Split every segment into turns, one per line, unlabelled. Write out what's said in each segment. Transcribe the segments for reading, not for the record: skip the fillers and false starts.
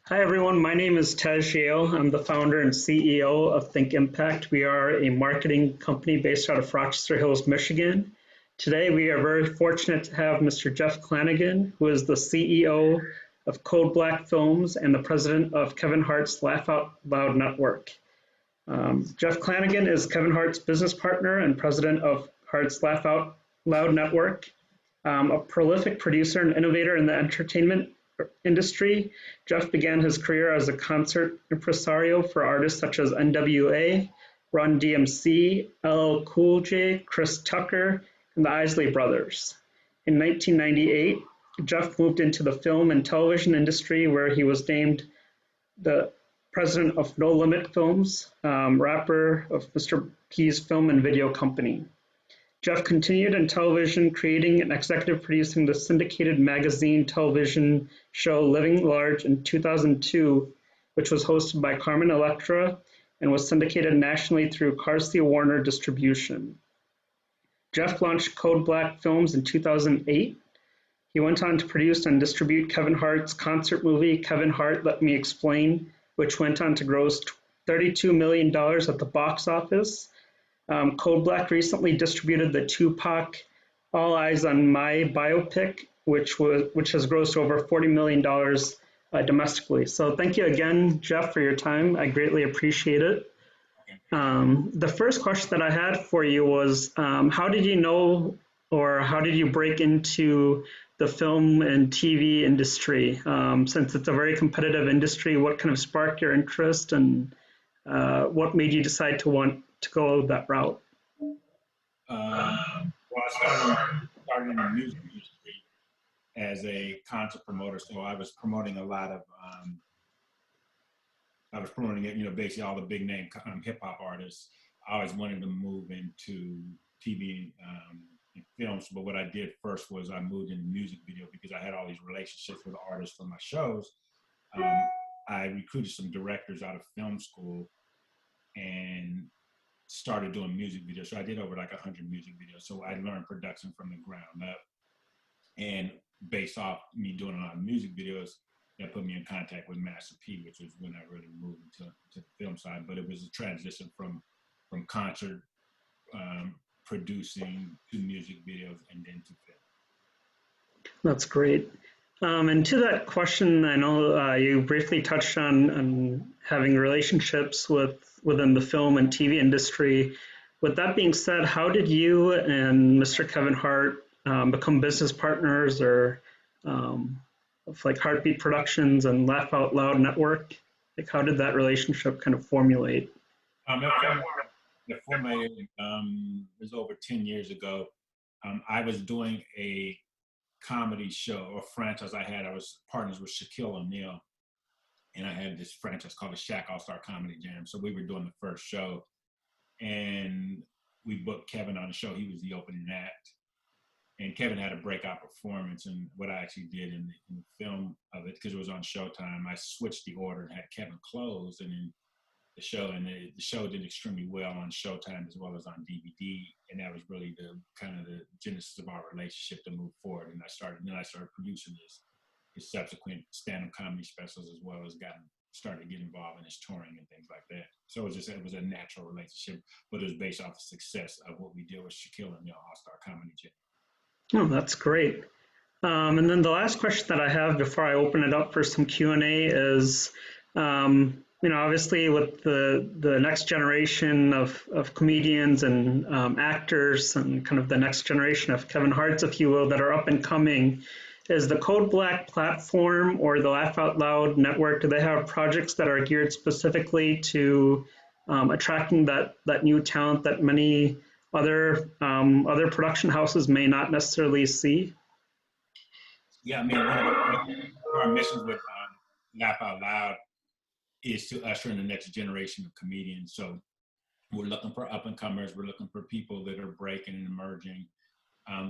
Hi, everyone. My name is Tej Yale. I'm the founder and CEO of Think Impact. We are a marketing company based out of Rochester Hills, Michigan. Today, we are very fortunate to have Mr. Jeff Clanagan, who is the CEO of CodeBlack Films and the president of Kevin Hart's Laugh Out Loud Network. Jeff Clanagan is Kevin Hart's business partner and president of Hart's Laugh Out Loud Network. A prolific producer and innovator in the entertainment industry, Jeff began his career as a concert impresario for artists such as NWA, Run DMC, LL Cool J, Chris Tucker, and the Isley Brothers. In 1998, Jeff moved into the film and television industry where he was named the president of No Limit Films, rapper of Mr. P's film and video company. Jeff continued in television, creating and executive producing the syndicated magazine television show Living Large in 2002, which was hosted by Carmen Electra and was syndicated nationally through Carsey Warner Distribution. Jeff launched CodeBlack Films in 2008. He went on to produce and distribute Kevin Hart's concert movie, Kevin Hart, Let Me Explain, which went on to gross $32 million at the box office. CodeBlack recently distributed the Tupac All Eyes on My biopic, which has grossed over $40 million domestically. So thank you again, Jeff, for your time. I greatly appreciate it. The first question that I had for you was, how did you know or how did you break into the film and TV industry? Since it's a very competitive industry, what kind of sparked your interest and what made you decide to want to go that route?
Well, I started in the music industry as a concert promoter, so I was promoting a lot of, basically all the big name hip hop artists. I always wanted to move into TV and films, but what I did first was I moved into music video because I had all these relationships with artists for my shows. I recruited some directors out of film school and started doing music videos. So I did over like 100 music videos. So I learned production from the ground up. And based off me doing a lot of music videos, that put me in contact with Master P, which was when I really moved into the film side. But it was a transition from concert producing to music videos and then to film.
That's great. And to that question, I know you briefly touched on having relationships within the film and TV industry. With that being said, how did you and Mr. Kevin Hart become business partners or of like Heartbeat Productions and Laugh Out Loud Network? Like, how did that relationship kind of formulate?
It formulated it was over 10 years ago. I was doing a comedy show or franchise I was partners with Shaquille O'Neal, and I had this franchise called the Shaq All-Star Comedy Jam. So we were doing the first show, and we booked Kevin on the show. He was the opening act, and Kevin had a breakout performance. And what I actually did in the film of it, because it was on Showtime, I switched the order and had Kevin close, and then the show did extremely well on Showtime as well as on DVD, and that was really the kind of the genesis of our relationship to move forward. And I started producing his subsequent stand-up comedy specials as well as started to get involved in his touring and things like that. So it was a natural relationship, but it was based off the success of what we did with Shaquille O'Neal All-Star Comedy Jam.
Oh, that's great. And then the last question that I have before I open it up for some Q&A is, obviously with the next generation of comedians and actors and kind of the next generation of Kevin Harts, if you will, that are up and coming, is the CodeBlack platform or the Laugh Out Loud network, do they have projects that are geared specifically to attracting that new talent that many other production houses may not necessarily see?
Yeah, I mean, one of our missions with Laugh Out Loud is to usher in the next generation of comedians. So we're looking for up and comers. We're looking for people that are breaking and emerging.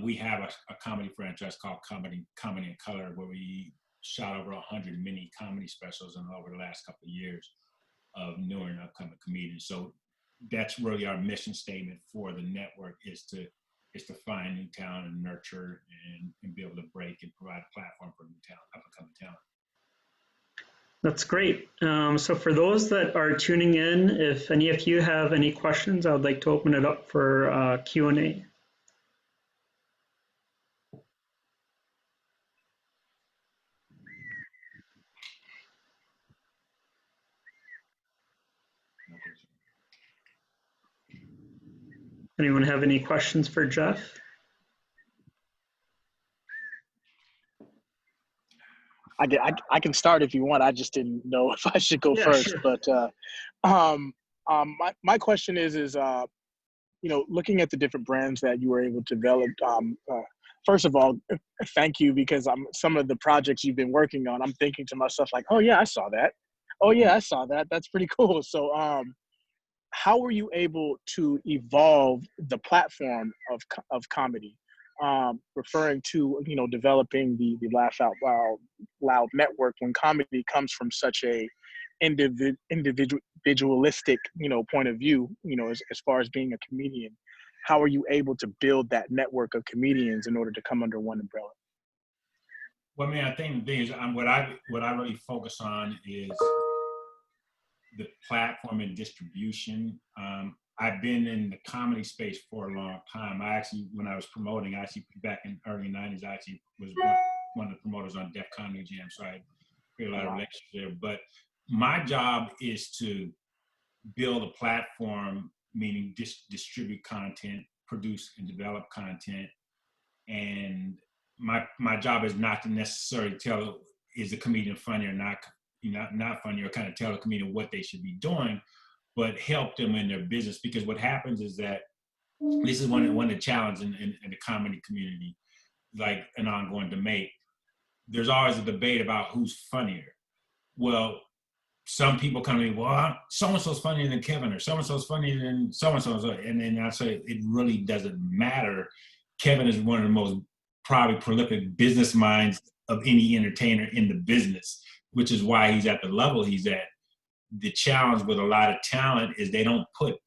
We have a comedy franchise called Comedy in Color, where we shot over 100 mini comedy specials over the last couple of years of newer and upcoming comedians. So that's really our mission statement for the network is to find new talent and nurture and be able to break and provide a platform for new talent, up and coming talent.
That's great. So for those that are tuning in, if any of you have any questions, I would like to open it up for Q&A. Anyone have any questions for Jeff?
I can start if you want. I just didn't know if I should go first.
Sure.
But my question is you know, looking at the different brands that you were able to develop. First of all, thank you, because some of the projects you've been working on, I'm thinking to myself like, oh yeah, I saw that. Oh yeah, I saw that. That's pretty cool. So how were you able to evolve the platform of comedy? Referring to, you know, developing the Laugh Out Loud network, when comedy comes from such a individualistic, you know, point of view, you know, as far as being a comedian, how are you able to build that network of comedians in order to come under one umbrella?
Well, I mean, I think the thing is, what I really focus on is the platform and distribution. I've been in the comedy space for a long time. I actually, when I was promoting, back in early 90s, I actually was one of the promoters on Def Comedy Jam, so I created a lot of relationships there. But my job is to build a platform, meaning distribute content, produce and develop content. And my job is not to necessarily tell, is the comedian funny or not, not funny, or kind of tell the comedian what they should be doing, but help them in their business. Because what happens is that this is one of the challenges in the comedy community, like an ongoing debate. There's always a debate about who's funnier. Well, some people come to me, well, so-and-so's funnier than Kevin, or so-and-so's funnier than so-and-so. And then I say, it really doesn't matter. Kevin is one of the most probably prolific business minds of any entertainer in the business, which is why he's at the level he's at. The challenge with a lot of talent is they don't put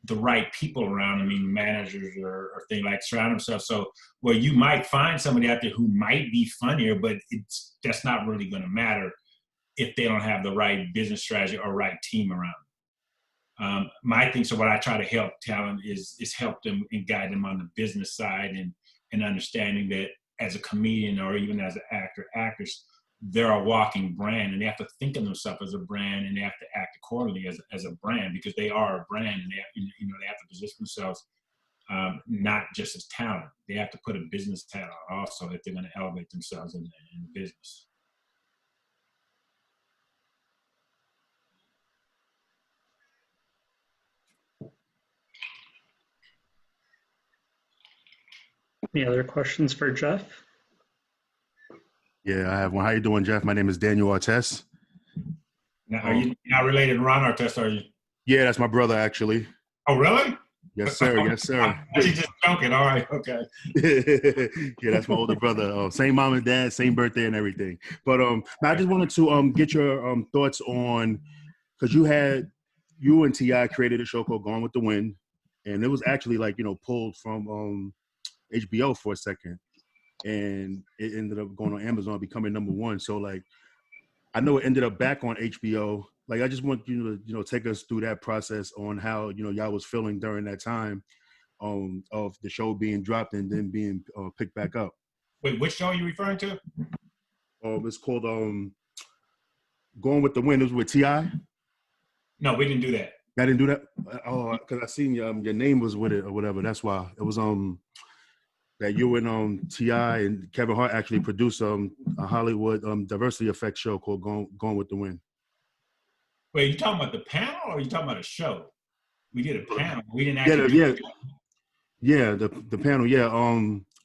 the right people around. I mean, managers or things like surround themselves. So, well, you might find somebody out there who might be funnier, but that's not really going to matter if they don't have the right business strategy or right team around. My thing, so what I try to help talent is help them and guide them on the business side, and understanding that as a comedian or even as an actress, they're a walking brand, and they have to think of themselves as a brand, and they have to act accordingly as a brand, because they are a brand, and they have to position themselves not just as talent. They have to put a business hat on also if they're going to elevate themselves in the business.
Any other questions for Jeff?
Yeah, I have one. How you doing, Jeff? My name is Daniel Artest.
Now, are you not related to Ron Artest, are you?
Yeah, that's my brother, actually.
Oh, really?
Yes, sir. Yes, sir.
I'm just joking. All right. Okay.
Yeah, that's my older brother. Same mom and dad, same birthday and everything. But I just wanted to get your thoughts on, because you and T.I. created a show called Gone with the Wind, and it was actually pulled from HBO for a second, and it ended up going on Amazon, becoming #1. So I know it ended up back on HBO. I just want you to take us through that process on how y'all was feeling during that time of the show being dropped and then being picked back up.
Wait, which show are you referring to?
It's called Going with the Wind. It was with T.I.
No, we didn't do that.
I didn't do that. Oh, because I seen your name was with it or whatever. That's why it was that you and T.I. and Kevin Hart actually produced a Hollywood diversity effects show called Going with the Wind.
Wait, you talking about the panel or are you talking about a show? We did a panel. We didn't actually
the panel. Yeah.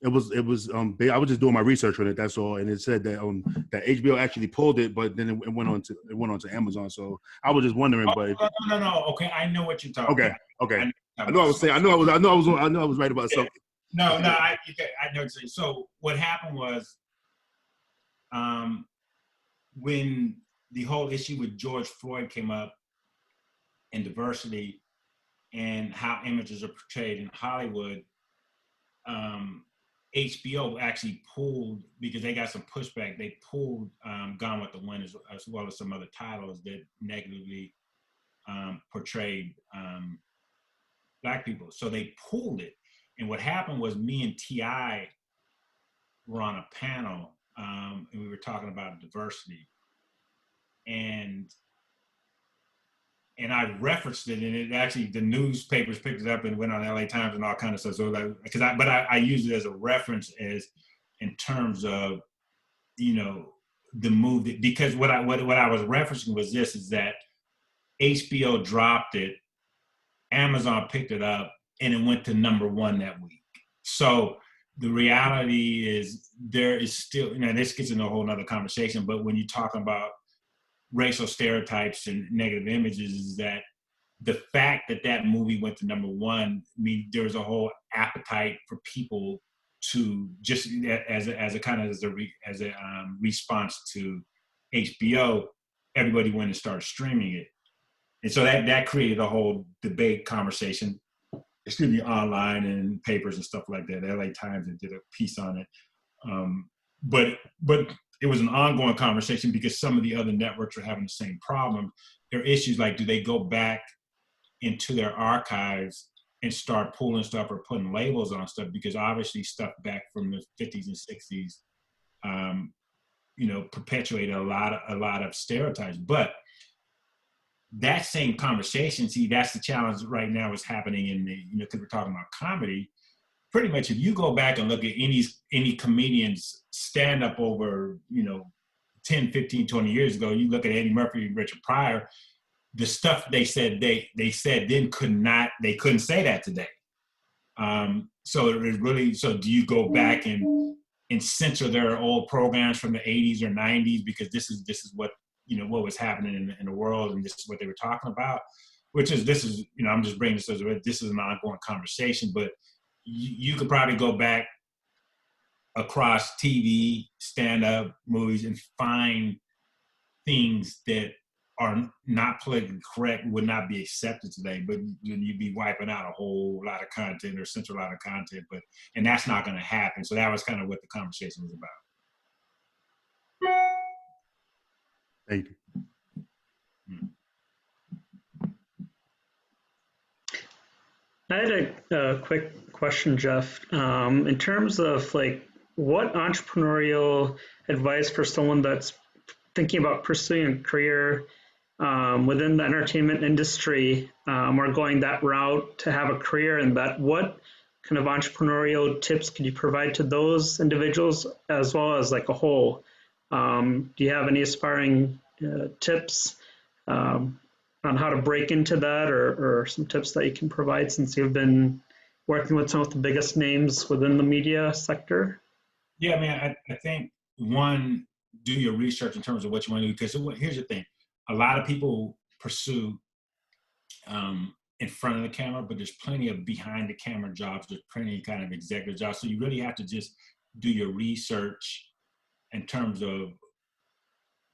It was I was just doing my research on it, that's all, and it said that that HBO actually pulled it, but then it went on to Amazon. So I was just wondering, but
no. Okay, I know what you're talking about.
Okay. I know I was right about something.
No, I know what you're saying. So what happened was, when the whole issue with George Floyd came up and diversity and how images are portrayed in Hollywood, HBO actually pulled, because they got some pushback, they pulled Gone with the Wind as well as some other titles that negatively portrayed Black people. So they pulled it. And what happened was me and T.I. were on a panel and we were talking about diversity. And I referenced it, and it actually, the newspapers picked it up and went on LA Times and all kinds of stuff. So like, but I used it as a reference as in terms of, you know, the move that, because what I was referencing was this, is that HBO dropped it, Amazon picked it up, and it went to #1 that week. So the reality is there is still, you know, this gets into a whole nother conversation, but when you're talking about racial stereotypes and negative images, is that the fact that that movie went to #1, I mean, there was a whole appetite for people to just as a response to HBO, everybody went and started streaming it. And so that created a whole debate conversation, online and papers and stuff like that. LA Times did a piece on it. But it was an ongoing conversation because some of the other networks are having the same problem. There are issues like, do they go back into their archives and start pulling stuff or putting labels on stuff? Because obviously stuff back from the 50s and 60s, you know, perpetuated a lot of stereotypes. But that same conversation, see, that's the challenge right now is happening in the, you know, because we're talking about comedy. Pretty much if you go back and look at any comedians stand up over, you know, 10, 15, 20 years ago, you look at Eddie Murphy and Richard Pryor, the stuff they said then they couldn't say that today. So it really, so do you go back and censor their old programs from the 80s or 90s because this is what, you know, what was happening in the world, and this is what they were talking about, this is, you know, I'm just bringing this as this is an ongoing conversation, but you could probably go back across TV, stand-up movies, and find things that are not politically correct, would not be accepted today, but you'd be wiping out a whole lot of content or censor a lot of content, and that's not going to happen. So that was kind of what the conversation was about.
Thank you.
I had a quick question, Jeff. In terms of like, what entrepreneurial advice for someone that's thinking about pursuing a career within the entertainment industry or going that route to have a career in that, what kind of entrepreneurial tips could you provide to those individuals as well as like a whole? Do you have any aspiring tips on how to break into that, or some tips that you can provide since you've been working with some of the biggest names within the media sector?
Yeah, I mean, I think one, do your research in terms of what you want to do, because here's the thing. A lot of people pursue in front of the camera, but there's plenty of behind the camera jobs. There's plenty of kind of executive jobs. So you really have to just do your research in terms of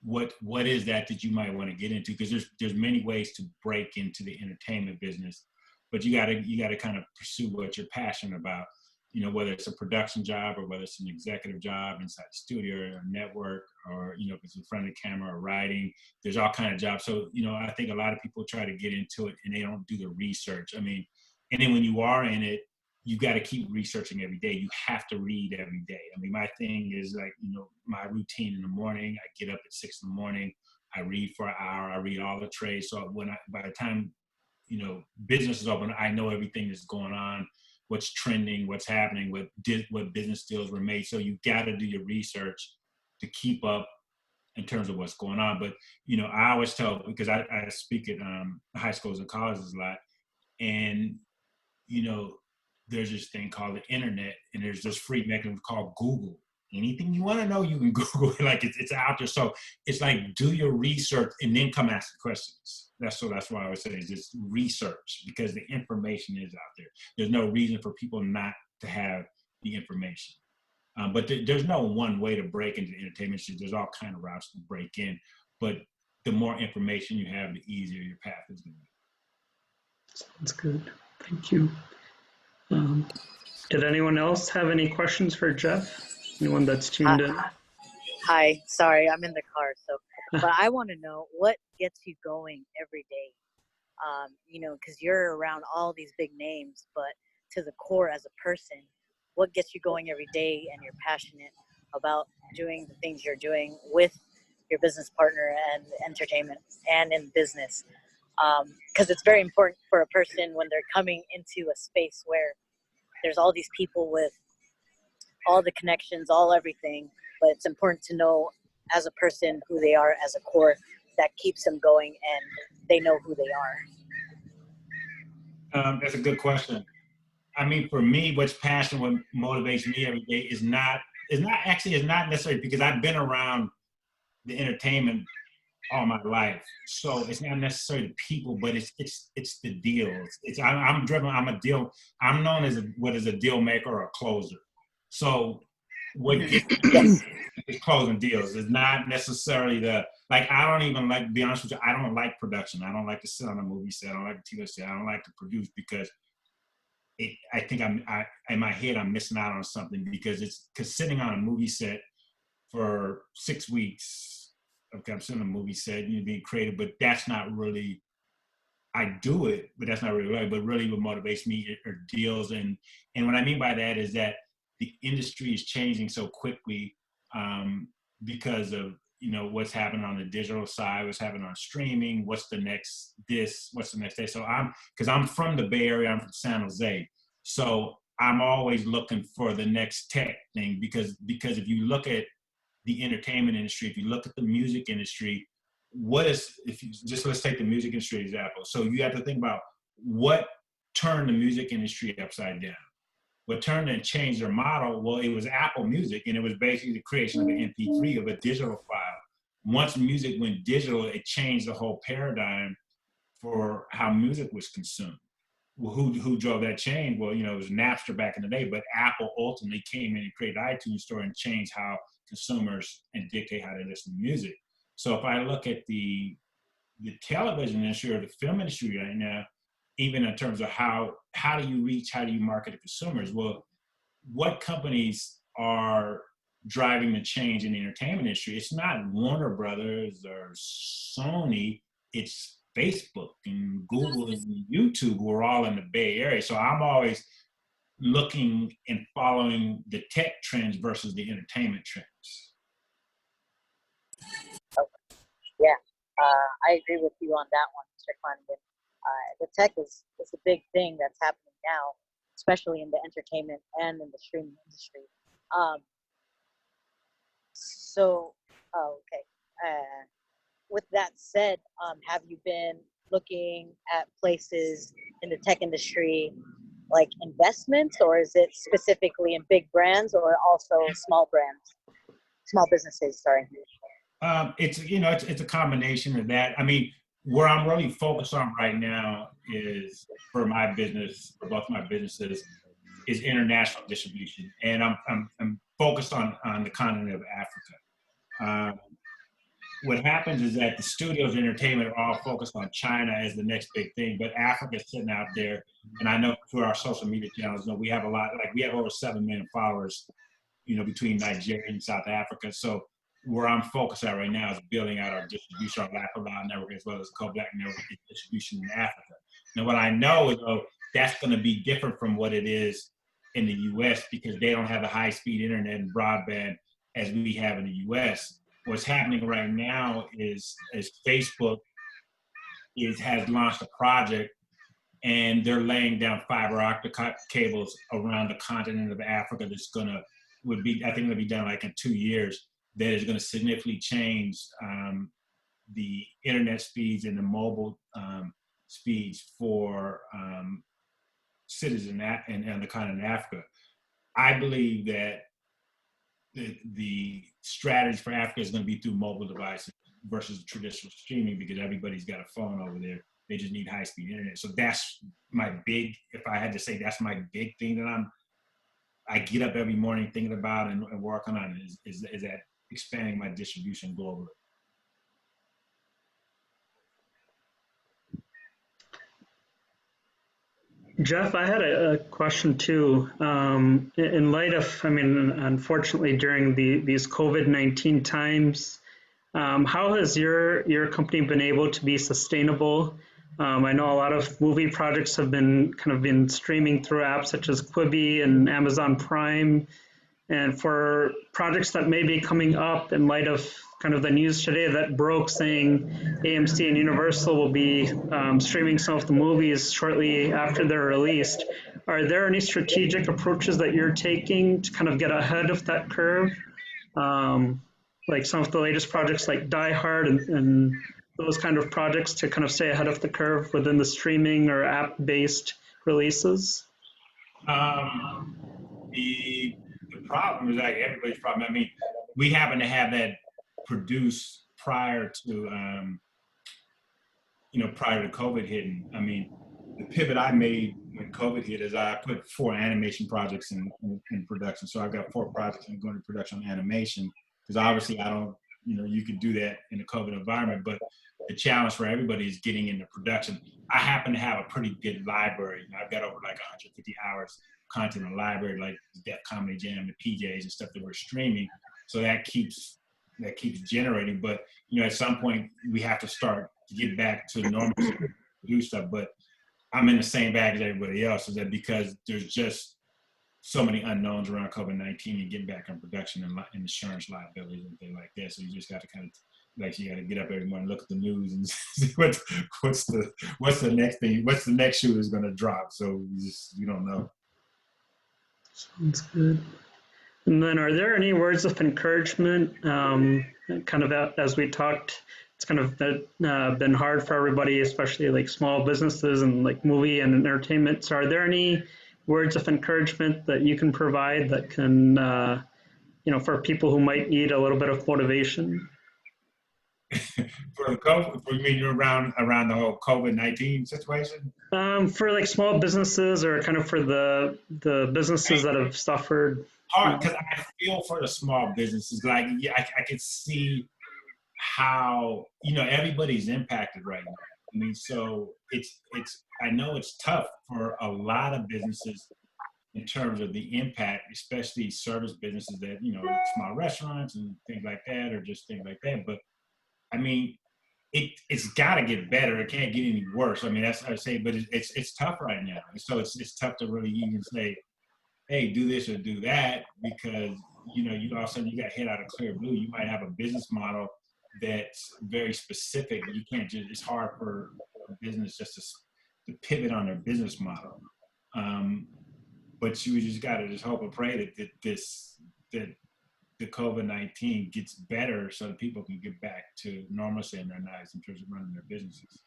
what is that you might want to get into, because there's many ways to break into the entertainment business, but you gotta kind of pursue what you're passionate about, you know, whether it's a production job or whether it's an executive job inside the studio or network, or, you know, if it's in front of the camera or writing, there's all kind of jobs. So, you know, I think a lot of people try to get into it and they don't do the research. I mean, and then when you are in it, you got to keep researching every day. You have to read every day. I mean, my thing is like, you know, my routine in the morning, I get up at 6 in the morning, I read for an hour, I read all the trades. So by the time, you know, business is open, I know everything that's going on, what's trending, what's happening, what business deals were made. So you got to do your research to keep up in terms of what's going on. But, you know, I always tell, because I speak at high schools and colleges a lot, and, you know, there's this thing called the internet, and there's this free mechanism called Google. Anything you want to know, you can Google it. Like it's out there. So it's like, do your research and then come ask the questions. That's why I always say is just research, because the information is out there. There's no reason for people not to have the information. But there's no one way to break into the entertainment industry. There's all kind of routes to break in. But the more information you have, the easier your path is going to be.
Sounds good. Thank you. Did anyone else have any questions for Jeff? Anyone that's tuned in?
Hi, sorry, I'm in the car. But I want to know what gets you going every day. Because you're around all these big names, but to the core as a person, what gets you going every day and you're passionate about doing the things you're doing with your business partner and entertainment and in business. Because it's very important for a person when they're coming into a space where there's all these people with all the connections, all everything, but it's important to know as a person who they are as a core that keeps them going and they know who they are.
That's a good question. I mean, for me, what's passion, what motivates me every day is not necessarily because I've been around the entertainment all my life. So it's not necessarily the people, but it's the deals. I'm driven. I'm known as what is a deal maker or a closer. So what gets me is closing deals. It's not necessarily I don't even like, to be honest with you, I don't like production. I don't like to sit on a movie set. I don't like to TV set. I don't like to produce because I think in my head, I'm missing out on something because sitting on a movie set for 6 weeks, okay, I'm sitting on a movie set, being creative, but that's not really, I do it, but that's not really right. But really what motivates me are deals. And what I mean by that is that the industry is changing so quickly because of, what's happening on the digital side, what's happening on streaming, what's the next day. So because I'm from the Bay Area, I'm from San Jose. So I'm always looking for the next tech thing because if you look at the entertainment industry, if you look at the music industry, let's take the music industry example. So you have to think about what turned the music industry upside down. What turned and changed their model? Well, it was Apple Music, and it was basically the creation of an MP3, of a digital file. Once music went digital, it changed the whole paradigm for how music was consumed. Well, who drove that change? Well, it was Napster back in the day, but Apple ultimately came in and created iTunes Store and changed how consumers and dictate how they listen to music. So if I look at the television industry or the film industry right now, even in terms of how do you market to consumers? Well, what companies are driving the change in the entertainment industry? It's not Warner Brothers or Sony, it's Facebook and Google and YouTube, who are all in the Bay Area. So I'm always looking and following the tech trends versus the entertainment trends.
Yeah, I agree with you on that one, Mr. Clanagan. The tech is a big thing that's happening now, especially in the entertainment and in the streaming industry. Okay. With that said, have you been looking at places in the tech industry like investments, or is it specifically in big brands or also small businesses, sorry?
It's a combination of that. I mean, where I'm really focused on right now is for my business, for both my businesses, is international distribution, and I'm focused on the continent of Africa. What happens is that the studios and entertainment are all focused on China as the next big thing, but Africa's sitting out there, and I know through our social media channels, we have we have over 7 million followers, between Nigeria and South Africa. So where I'm focused at right now is building out our distribution, our Black Allowed network, as well as CodeBlack network distribution in Africa. Now, what I know is, that's going to be different from what it is in the U.S. because they don't have the high-speed internet and broadband as we have in the U.S. What's happening right now is Facebook has launched a project, and they're laying down fiber optic cables around the continent of Africa. I think it'll be done like in 2 years. That is going to significantly change the internet speeds and the mobile speeds for citizens in the continent of Africa. I believe that the strategy for Africa is going to be through mobile devices versus traditional streaming because everybody's got a phone over there. They just need high-speed internet. So that's if I had to say, that's my big thing that I get up every morning thinking about and working on is that expanding my distribution globally.
Jeff, I had a question too. In light of, I mean, unfortunately, during these COVID-19 times, how has your company been able to be sustainable? I know a lot of movie projects have been streaming through apps such as Quibi and Amazon Prime. And for projects that may be coming up in light of kind of the news today that broke saying AMC and Universal will be streaming some of the movies shortly after they're released, are there any strategic approaches that you're taking to kind of get ahead of that curve? Um, like some of the latest projects like Die Hard and those kind of projects to kind of stay ahead of the curve within the streaming or app-based releases?
Um, the problem is like everybody's problem. I mean, we happen to have that produced prior to prior to COVID hitting. I mean, the pivot I made when COVID hit is I put 4 animation projects in production. So I've got 4 projects and going to production on animation because obviously I don't, you could do that in a COVID environment, but the challenge for everybody is getting into production. I happen to have a pretty good library. I've got over like 150 hours content in the library, like Def Comedy Jam, the PJs and stuff that we're streaming. So that keeps generating. But at some point we have to start to get back to normal do stuff. But I'm in the same bag as everybody else. Is that because there's just so many unknowns around COVID-19 and getting back on production and insurance liabilities and things like that. So you just got to kind of you got to get up every morning, look at the news, and see what's the next thing, what's the next shoe is going to drop. So you don't know.
Sounds good. And then, are there any words of encouragement? Kind of as we talked, it's kind of been hard for everybody, especially like small businesses and like movie and entertainment. So, are there any words of encouragement that you can provide that can, for people who might need a little bit of motivation?
For the COVID, for you mean around the whole COVID-19 situation?
For like small businesses or kind of for the businesses that have suffered.
Hard because I feel for the small businesses. Like I can see how everybody's impacted right now. I mean, so it's I know it's tough for a lot of businesses in terms of the impact, especially service businesses that small restaurants and things like that, or just things like that. But I mean, it's got to get better. It can't get any worse. I mean, that's what I say. But it's tough right now. So it's tough to really even say, hey, do this or do that, because you all of a sudden you got hit out of clear blue. You might have a business model that's very specific. You can't just. It's hard for a business just to pivot on their business model. But you just got to just hope and pray that the COVID-19 gets better so that people can get back to normalcy in their lives in terms of running their businesses.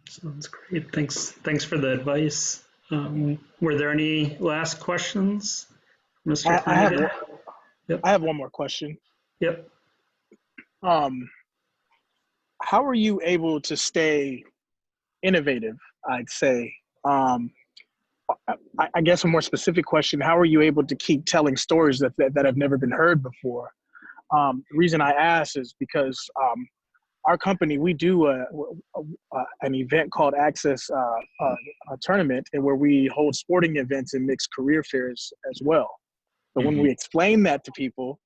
Sounds great. Thanks for the advice. Were there any last questions, Mr. Clanagan?
I have one more question.
Yep.
How are you able to stay innovative, I'd say? I guess a more specific question, how are you able to keep telling stories that have never been heard before? The reason I ask is because our company, we do an event called Access a Tournament, and where we hold sporting events and mixed career fairs as well. But when we explain that to people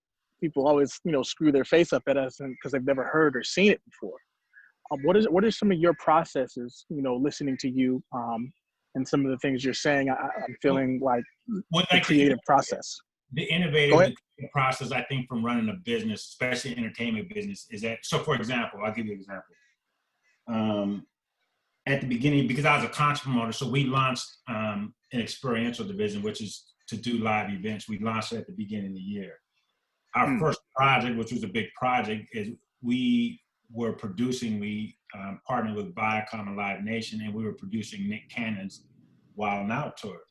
always, screw their face up at us because they've never heard or seen it before. What are some of your processes, listening to you and some of the things you're saying? I'm feeling like the creative process.
The innovative process, I think, from running a business, especially entertainment business, is that, so for example, I'll give you an example. At the beginning, because I was a content promoter, so we launched an experiential division, which is to do live events. We launched it at the beginning of the year. Our first project, which was a big project, is we partnered with Viacom and Live Nation, and we were producing Nick Cannon's Wild 'N Out tour.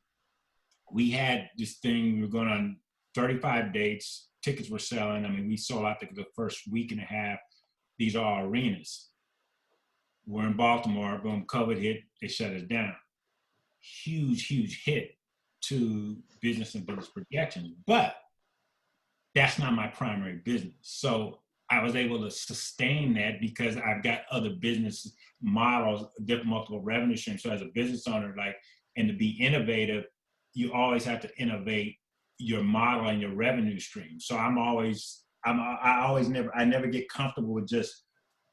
We had this thing, we were going on 35 dates, tickets were selling. I mean, we sold out the first week and a half. These are all arenas. We're in Baltimore, boom, COVID hit, they shut us down. Huge hit to business and business projections, but that's not my primary business. So I was able to sustain that because I've got other business models, different multiple revenue streams. So as a business owner, like, and to be innovative, you always have to innovate your model and your revenue stream. So I never get comfortable with just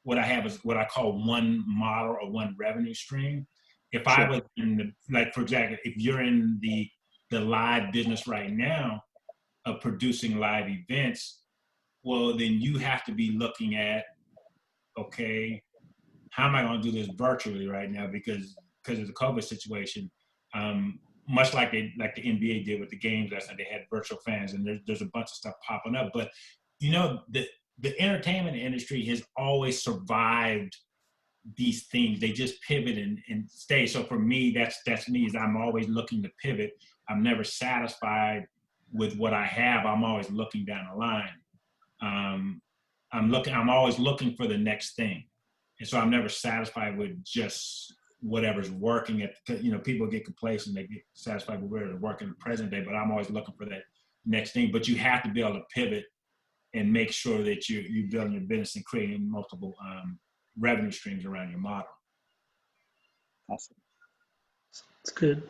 what I have is what I call one model or one revenue stream. If I was in the, like, for example, if you're in the live business right now of producing live events, well, then you have to be looking at, okay, how am I going to do this virtually right now? Because of the COVID situation, much like the NBA did with the games last night, they had virtual fans, and there's a bunch of stuff popping up. But you know, the entertainment industry has always survived these things. They just pivot and stay. So for me, that's me. Is I'm always looking to pivot. I'm never satisfied with what I have. I'm always looking down the line. I'm always looking for the next thing. And so I'm never satisfied with just whatever's working people get complacent, they get satisfied with whatever's working in the present day, but I'm always looking for that next thing. But you have to be able to pivot and make sure that you're building your business and creating multiple revenue streams around your model.
Awesome.
That's good.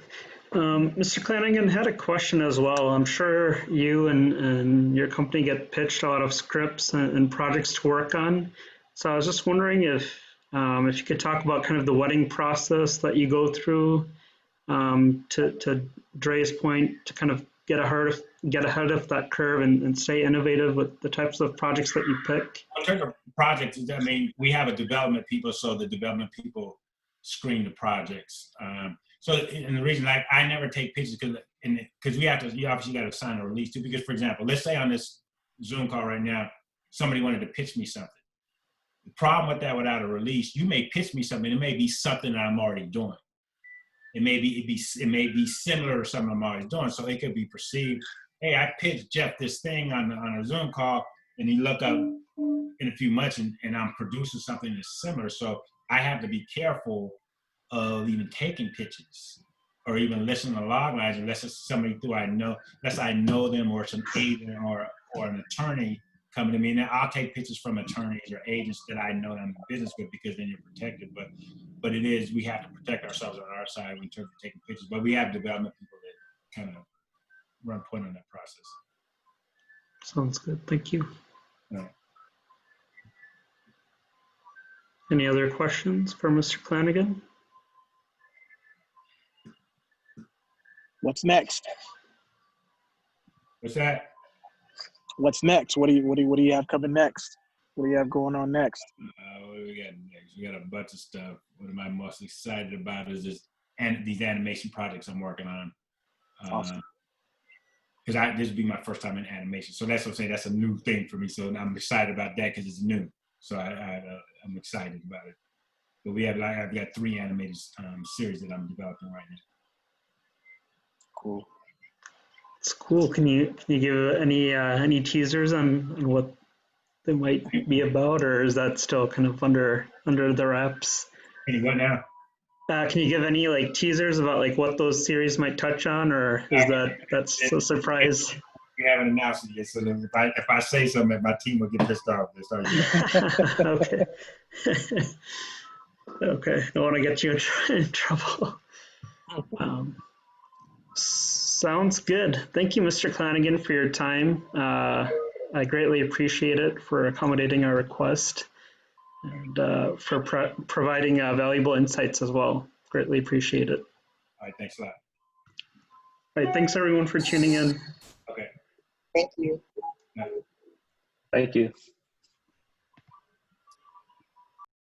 Mr. Clanagan had a question as well. I'm sure you and your company get pitched a lot of scripts and projects to work on. So I was just wondering if you could talk about kind of the wedding process that you go through to Dre's point, to kind of get ahead of that curve and stay innovative with the types of projects that you pick.
In terms of projects, I mean, we have a development people, so the development people screen the projects. And the reason I never take pictures because you obviously got to sign a release too. Because, for example, let's say on this Zoom call right now, somebody wanted to pitch me something. The problem with that, without a release, you may pitch me something. It may be something that I'm already doing. It may be similar to something I'm already doing. So it could be perceived, hey, I pitched Jeff this thing on a Zoom call, and he look up in a few months and I'm producing something that's similar. So I have to be careful of even taking pictures or even listening to log lines unless it's somebody unless I know them, or it's an agent or an attorney coming to me. Now I'll take pictures from attorneys or agents that I know that I'm in business with, because then you're protected. But we have to protect ourselves on our side in terms of taking pictures. But we have development people that kind of run point on that process.
Sounds good. Thank you.
All right.
Any other questions for Mr. Clanagan?
What's next?
What's that?
What's next? What do you have coming next? What do you have going on next?
What do we got next? We got a bunch of stuff. What am I most excited about is these animation projects I'm working on.
Awesome.
Because this will be my first time in animation, so that's what I'm saying. That's a new thing for me, so I'm excited about that because it's new. So I'm excited about it. But I've got 3 animated series that I'm developing right now.
Cool.
It's cool. Can you give any teasers on what they might be about, or is that still kind of under the wraps?
What now?
Can you give any teasers about what those series might touch on, or is that's a surprise?
We haven't announced it yet, so if I say something, my team will get pissed off.
Okay. Okay. Don't want to get you in trouble. Sounds good. Thank you, Mr. Clanagan, for your time. I greatly appreciate it, for accommodating our request, and for providing valuable insights as well. Greatly appreciate it.
All right, thanks a lot.
All right, thanks everyone for tuning in.
Okay.
Thank you.
Yeah.
Thank you.